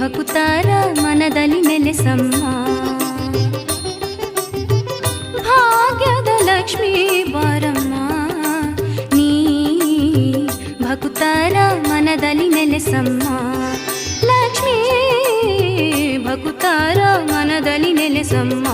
ಭಕುತರ ಮನದಲ್ಲಿ ನೆಲೆಸಮ್ಮ. ಭಾಗ್ಯದ ಲಕ್ಷ್ಮೀ ಬಾರಮ್ಮ, ನೀ ಭಕುತರ ಮನದಲ್ಲಿ ನೆಲೆಸಮ್ಮ. ಲಕ್ಷ್ಮೀ ಭಕುತರ ಮನದಲ್ಲಿ ನೆಲೆಸಮ್ಮ.